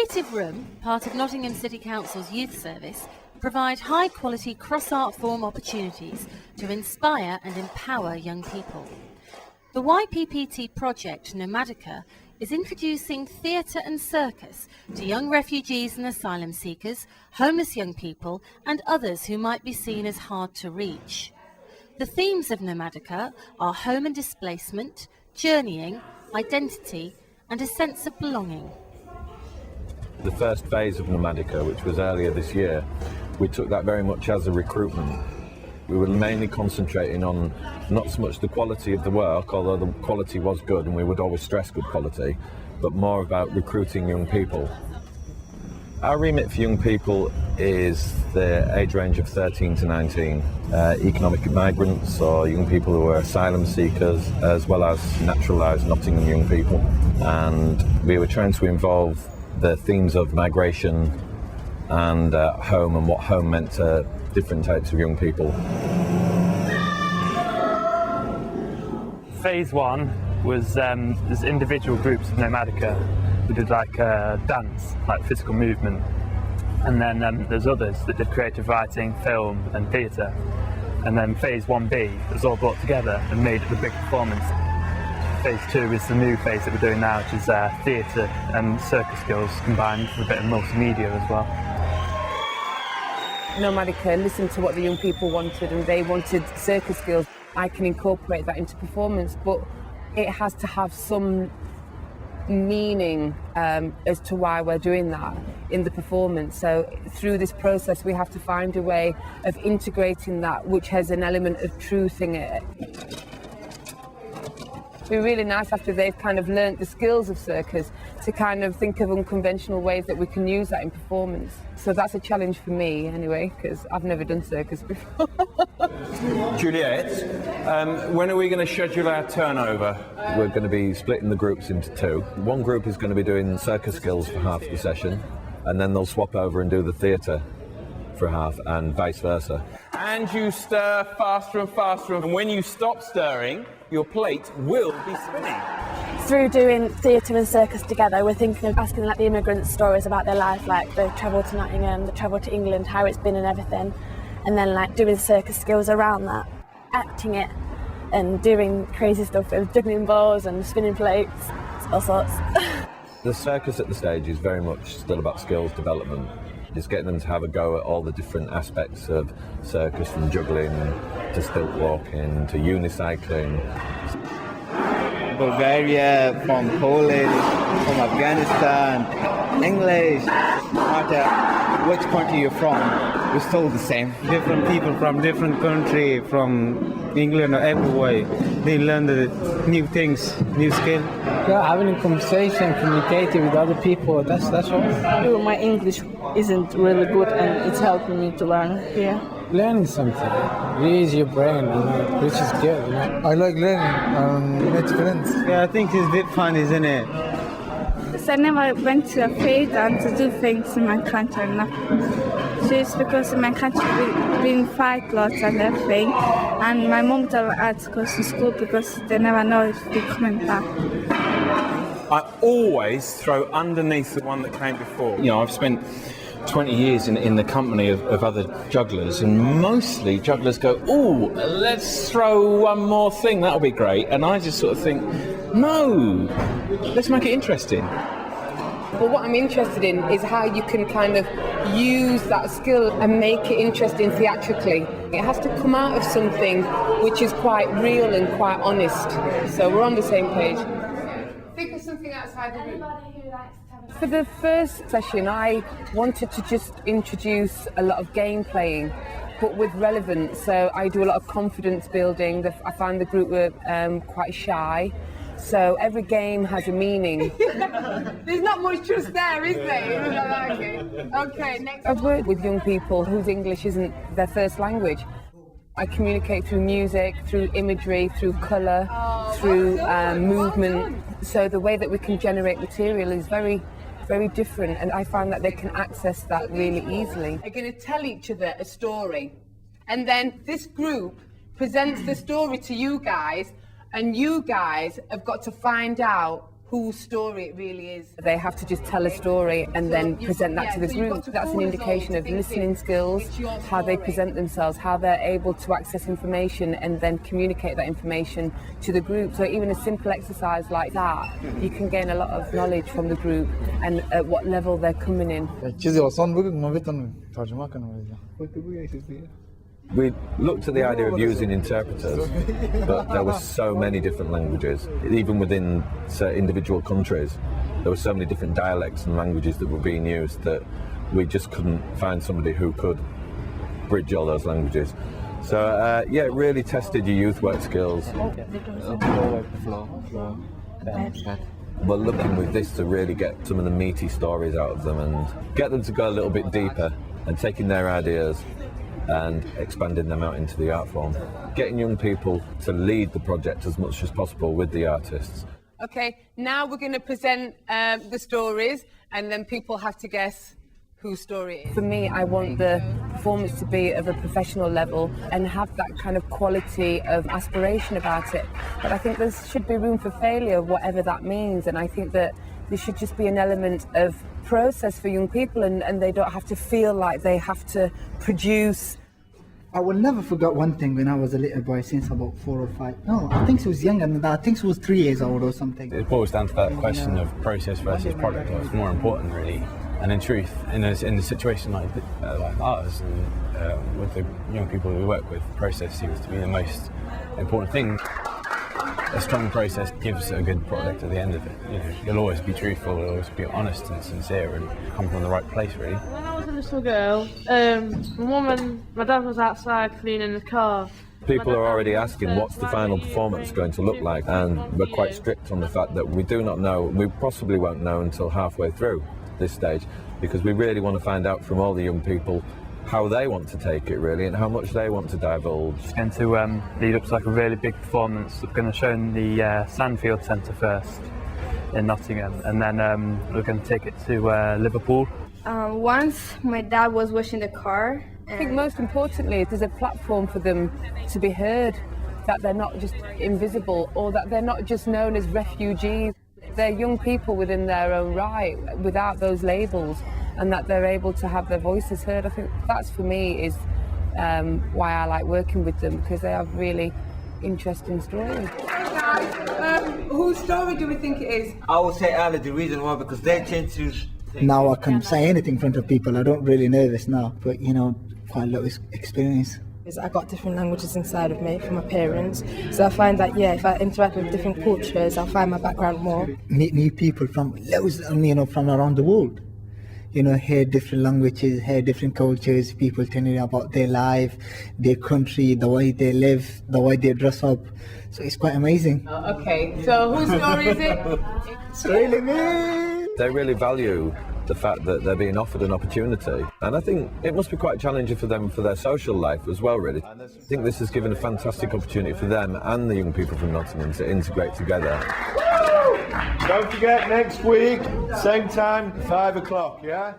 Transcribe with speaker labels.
Speaker 1: Creative Room, part of Nottingham City Council's youth service, provide high-quality cross-art form opportunities to inspire and empower young people. The YPPT project Nomadica is introducing theatre and circus to young refugees and asylum seekers, homeless young people and others who might be seen as hard to reach. The themes of Nomadica are home and displacement, journeying, identity and a sense of belonging.
Speaker 2: The first phase of Nomadica, which was earlier this year, we took that very much as a recruitment. We were mainly concentrating on not so much the quality of the work, although the quality was good and we would always stress good quality, but more about recruiting young people. Our remit for young people is the age range of 13 to 19, economic migrants or young people who are asylum seekers, as well as naturalised Nottingham young people. And we were trying to involve the themes of migration and home and what home meant to different types of young people.
Speaker 3: Phase one was there's individual groups of Nomadica. We did like dance, like physical movement, and then there's others that did creative writing, film and theatre. And then phase 1B was all brought together and made the big performance. Phase 2 is the new phase that we're doing now, which is theatre and circus skills combined with a bit of multimedia as well.
Speaker 4: Nomadica listened to what the young people wanted and they wanted circus skills. I can incorporate that into performance, but it has to have some meaning as to why we're doing that in the performance. So through this process we have to find a way of integrating that which has an element of truth in it. It'd be really nice after they've kind of learnt the skills of circus to kind of think of unconventional ways that we can use that in performance. So that's a challenge for me anyway, because I've never done circus before.
Speaker 5: Juliet, when are we going to schedule our turnover?
Speaker 2: We're going to be splitting the groups into two. One group is going to be doing circus skills for half the session, and then they'll swap over and do the theatre for half, and vice versa.
Speaker 5: And you stir faster and faster, and when you stop stirring, your plate will be spinning.
Speaker 6: Through doing theatre and circus together, we're thinking of asking like the immigrants stories about their life, like the travel to Nottingham, the travel to England, how it's been and everything, and then like doing circus skills around that, acting it and doing crazy stuff with juggling balls and spinning plates, all sorts.
Speaker 2: The circus at the stage is very much still about skills development. It's getting them to have a go at all the different aspects of circus, from juggling to stilt walking to unicycling.
Speaker 7: Bulgaria, from Poland, from Afghanistan, English, no matter which country you're from, we're still the same.
Speaker 8: Different people from different country, from England or everywhere, they learn the new things, new skill.
Speaker 9: Yeah, having a conversation, communicating with other people, that's all.
Speaker 10: My English isn't really good and it's helping me to learn here.
Speaker 9: Learning something, use your brain, which is good.
Speaker 11: I like learning, make friends.
Speaker 8: Yeah, I think it's a bit fun, isn't it?
Speaker 12: So I never went to a theatre and to do things in my country. So it's because in my country we've been fight lots and everything, and my mom told me to go to school because they never know if we're coming back.
Speaker 5: I always throw underneath the one that came before. You know, I've spent 20 years in the company of other jugglers, and mostly jugglers go, "Oh, let's throw one more thing, that'll be great." And I just sort of think, no, let's make it interesting.
Speaker 4: But what I'm interested in is how you can kind of use that skill and make it interesting theatrically. It has to come out of something which is quite real and quite honest. So we're on the same page. Think of something outside the room. For the first session, I wanted to just introduce a lot of game playing, but with relevance. So I do a lot of confidence building. I find the group were quite shy. So every game has a meaning. There's not much trust there, is there? Okay, next. I've worked with young people whose English isn't their first language. I communicate through music, through imagery, through colour, through movement. So the way that we can generate material is very, very different, and I find that they can access that really easily. They're going to tell each other a story, and then this group presents the story to you guys, and you guys have got to find out whose story it really is. They have to just tell a story and then present that to the group. That's an indication of listening skills, how they present themselves, how they're able to access information and then communicate that information to the group. So even a simple exercise like that, you can gain a lot of knowledge from the group and at what level they're coming in.
Speaker 2: We looked at the idea of using interpreters, but there were so many different languages. Even within individual countries, there were so many different dialects and languages that were being used that we just couldn't find somebody who could bridge all those languages. So yeah, it really tested your youth work skills. We're looking with this to really get some of the meaty stories out of them and get them to go a little bit deeper and taking their ideas and expanding them out into the art form. Getting young people to lead the project as much as possible with the artists.
Speaker 4: Okay, now we're going to present the stories and then people have to guess whose story it is. For me, I want the performance to be of a professional level and have that kind of quality of aspiration about it. But I think there should be room for failure, whatever that means, and I think that there should just be an element of process for young people and they don't have to feel like they have to produce.
Speaker 13: I will never forget one thing when I was a little boy, since about 4 or 5. No, I think she was younger than that. I think she was 3 years old or something.
Speaker 14: It boils down to that question of process versus product. What's more important, really? And in truth, in a situation like ours and with the young people we work with, process seems to be the most important thing. A strong process gives a good product at the end of it. You know, you'll always be truthful, you'll always be honest and sincere and come from the right place, really.
Speaker 10: When I was a little girl, my mum and my dad was outside cleaning the car.
Speaker 2: People are already asking what's the final performance going to look like, and we're quite strict on the fact that we do not know, we possibly won't know until halfway through this stage, because we really want to find out from all the young people how they want to take it, really, and how much they want to divulge.
Speaker 3: It's going to lead up to like a really big performance. We're going to show in the Sandfield Centre first in Nottingham, and then we're going to take it to Liverpool.
Speaker 12: Once my dad was washing the car.
Speaker 4: I think most importantly, there's a platform for them to be heard, that they're not just invisible or that they're not just known as refugees. They're young people within their own right, without those labels, and that they're able to have their voices heard. I think that's, for me, is why I like working with them, because they have really interesting stories. Whose story do we think it is?
Speaker 7: I would say Ali. The reason why, because they tend to...
Speaker 13: Now I can say anything in front of people. I don't really nervous now, but you know, quite a lot of experience.
Speaker 15: I got different languages inside of me from my parents, so I find that if I interact with different cultures, I'll find my background more.
Speaker 13: Meet new people from loads, from around the world. You know, hear different languages, hear different cultures, people telling about their life, their country, the way they live, the way they dress up. So it's quite amazing.
Speaker 4: Okay, so whose story is it?
Speaker 13: It's really me.
Speaker 2: They really value the fact that they're being offered an opportunity, and I think it must be quite challenging for them for their social life as well, really. I think this has given a fantastic opportunity for them and the young people from Nottingham to integrate together.
Speaker 16: Don't forget, next week, same time, 5 o'clock, yeah?